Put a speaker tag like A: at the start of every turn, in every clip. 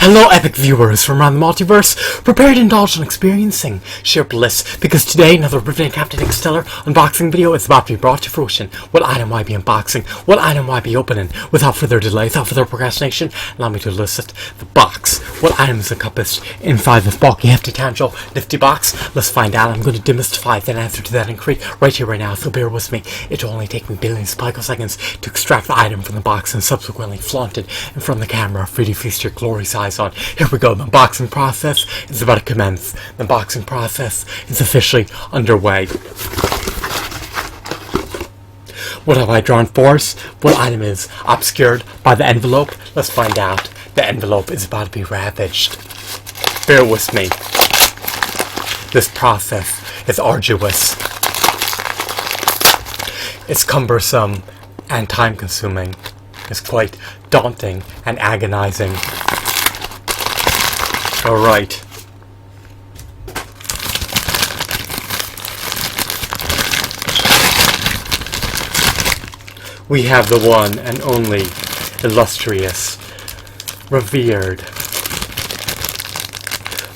A: Hello, epic viewers from around the multiverse. Prepare to indulge in experiencing sheer bliss, because today another riveting Captain Stellar unboxing video is about to be brought to fruition. What item will I be unboxing? What item will I be opening? Without further delay, without further procrastination, allow me to elicit the box. What item is encompassed inside this bulky, hefty, tangible, nifty box? Let's find out. I'm going to demystify that answer to that inquiry right here, right now, so bear with me. It'll only take me billions of picoseconds to extract the item from the box and subsequently flaunt it in front of the camera for you to feast your glory's eyes on. Here we go. The unboxing process is about to commence. The unboxing process is officially underway. What have I drawn for us? What item is obscured by the envelope? Let's find out. The envelope is about to be ravaged. Bear with me. This process is arduous. It's cumbersome and time-consuming. It's quite daunting and agonizing. Alright. We have the one and only illustrious, revered,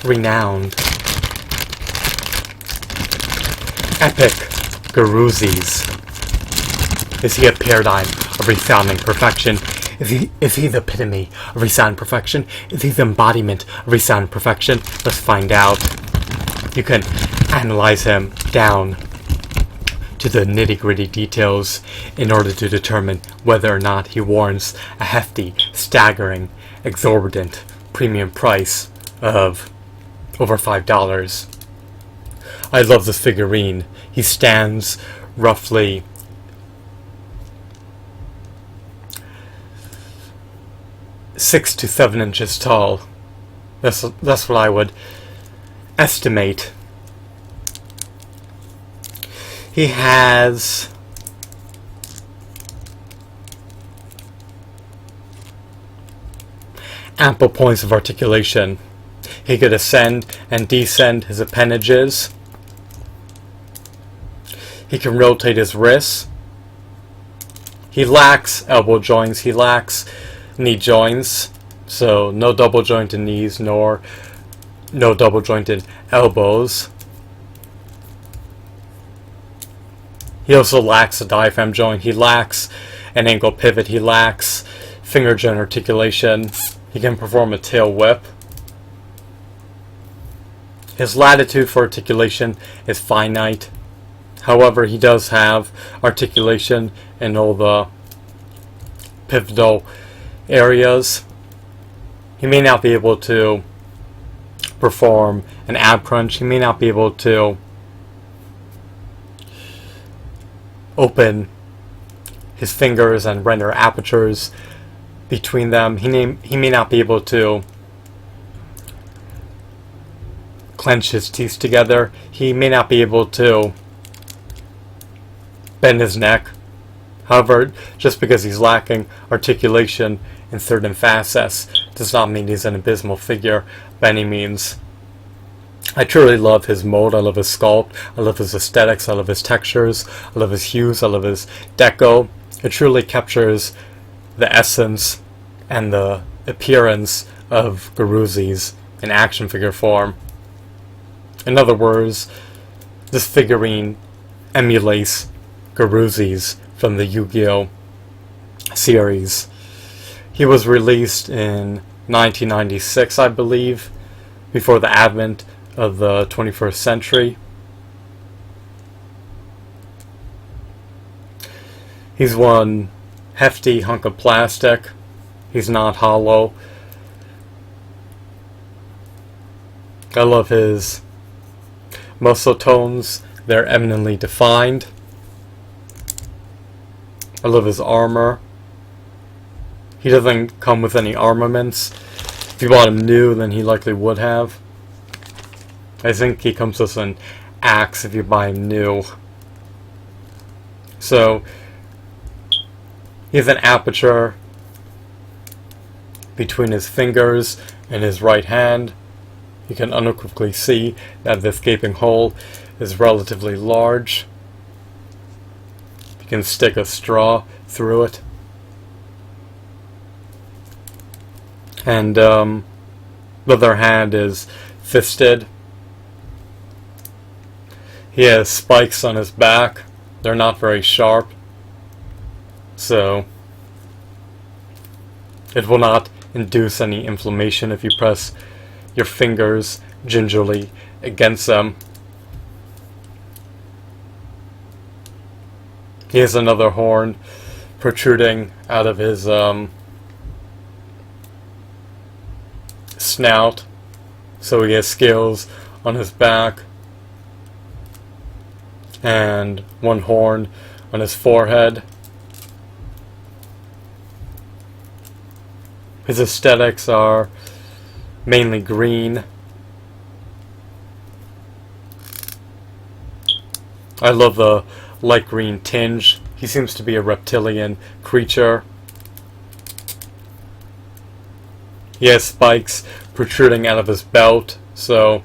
A: renowned, epic Garoozis. Is he a paradigm of resounding perfection? Is he the epitome of resounding perfection? Is he the embodiment of resounding perfection? Let's find out. You can analyze him down to the nitty-gritty details in order to determine whether or not he warrants a hefty, staggering, exorbitant premium price of over $5. I love this figurine. He stands roughly 6 to 7 inches tall. That's what I would estimate. He has ample points of articulation. He could ascend and descend his appendages. He can rotate his wrists. He lacks elbow joints. He lacks knee joints, so no double jointed knees nor no double jointed elbows. He also lacks a diaphragm joint. He lacks an ankle pivot. He lacks finger joint articulation. He can perform a tail whip. His latitude for articulation is finite. However, he does have articulation in all the pivotal areas. He may not be able to perform an ab crunch. He may not be able to open his fingers and render apertures between them. He may not be able to clench his teeth together. He may not be able to bend his neck. However, just because he's lacking articulation in certain facets does not mean he's an abysmal figure by any means. I truly love his mold. I love his sculpt. I love his aesthetics. I love his textures. I love his hues. I love his deco. It truly captures the essence and the appearance of Garoozis in action figure form. In other words, this figurine emulates Garoozis from the Yu-Gi-Oh! Series. He was released in 1996, I believe, before the advent of the 21st century. He's one hefty hunk of plastic. He's not hollow. I love his muscle tones. They're eminently defined. I love his armor. He doesn't come with any armaments. If you bought him new, then he likely would have. I think he comes with an axe if you buy him new. So, he has an aperture between his fingers and his right hand. You can unequivocally see that this gaping hole is relatively large. You can stick a straw through it. And The other hand is fisted. He has spikes on his back. They're not very sharp, so it will not induce any inflammation if you press your fingers gingerly against them. He has another horn protruding out of his snout, so he has scales on his back and one horn on his forehead. His aesthetics are mainly green. I love the light green tinge. He seems to be a reptilian creature. He has spikes protruding out of his belt, so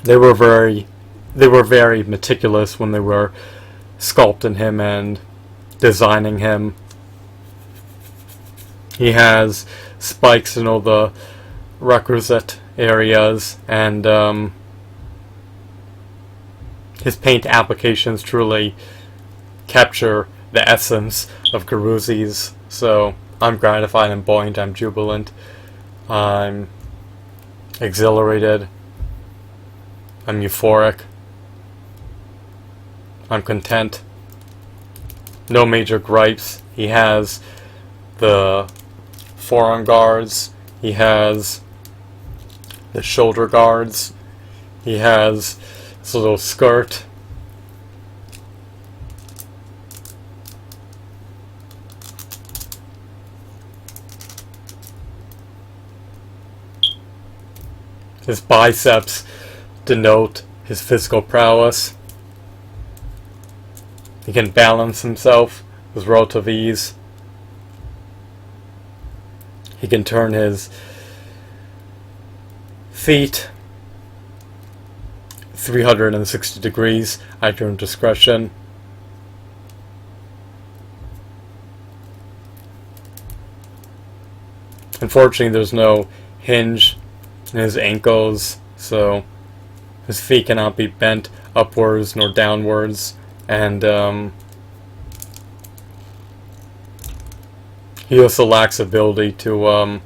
A: they were very meticulous when they were sculpting him and designing him. He has spikes in all the requisite areas, and his paint applications truly capture the essence of Garoozis. So I'm gratified, I'm buoyant, I'm jubilant, I'm exhilarated, I'm euphoric, I'm content. No major gripes. He has the forearm guards, he has the shoulder guards, he has this little skirt. His biceps denote his physical prowess. He can balance himself with relative ease. He can turn his feet 360 degrees at your own discretion. Unfortunately, there's no hinge in his ankles, so his feet cannot be bent upwards nor downwards, and he also lacks ability to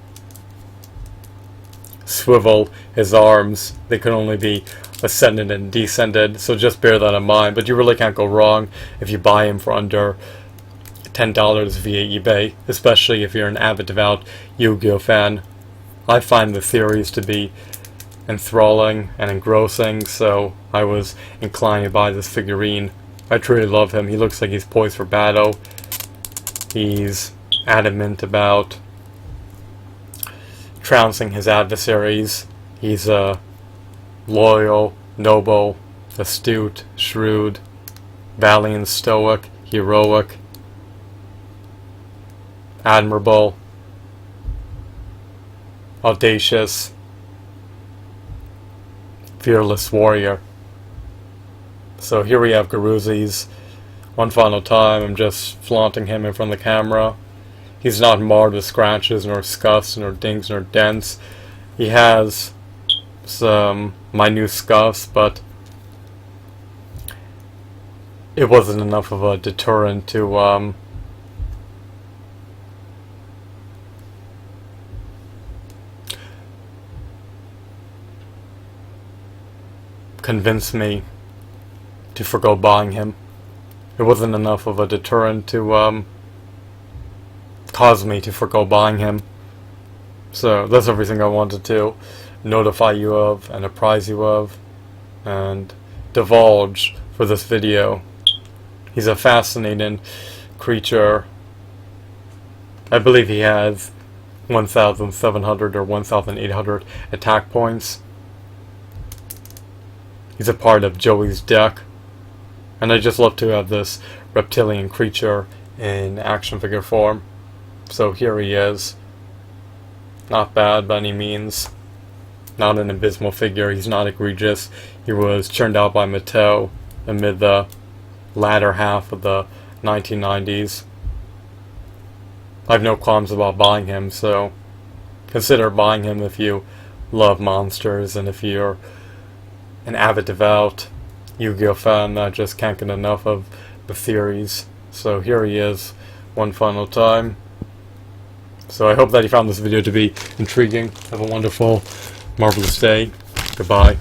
A: swivel his arms. They can only be ascended and descended, so just bear that in mind. But you really can't go wrong if you buy him for under $10 via eBay, especially if you're an avid devout Yu-Gi-Oh fan. I find the theories to be enthralling and engrossing, so I was inclined to buy this figurine. I truly love him. He looks like he's poised for battle. He's adamant about trouncing his adversaries. He's loyal, noble, astute, shrewd, valiant, stoic, heroic, admirable, audacious, fearless warrior. So here we have Garoozis. One final time, I'm just flaunting him in front of the camera. He's not marred with scratches, nor scuffs, nor dings, nor dents. He has some minute scuffs, but it wasn't enough of a deterrent to convince me to forgo buying him. It wasn't enough of a deterrent to cause me to forgo buying him. So that's everything I wanted to notify you of and apprise you of and divulge for this video. He's a fascinating creature. I believe he has 1,700 or 1,800 attack points. He's a part of Joey's deck, and I just love to have this reptilian creature in action figure form. So here he is. Not bad by any means. Not an abysmal figure. He's not egregious. He was churned out by Mattel amid the latter half of the 1990s. I have no qualms about buying him, so consider buying him if you love monsters and if you're an avid devout Yu-Gi-Oh fan that just can't get enough of the theories. So here he is, one final time. So I hope that you found this video to be intriguing. Have a wonderful, marvelous day. Goodbye.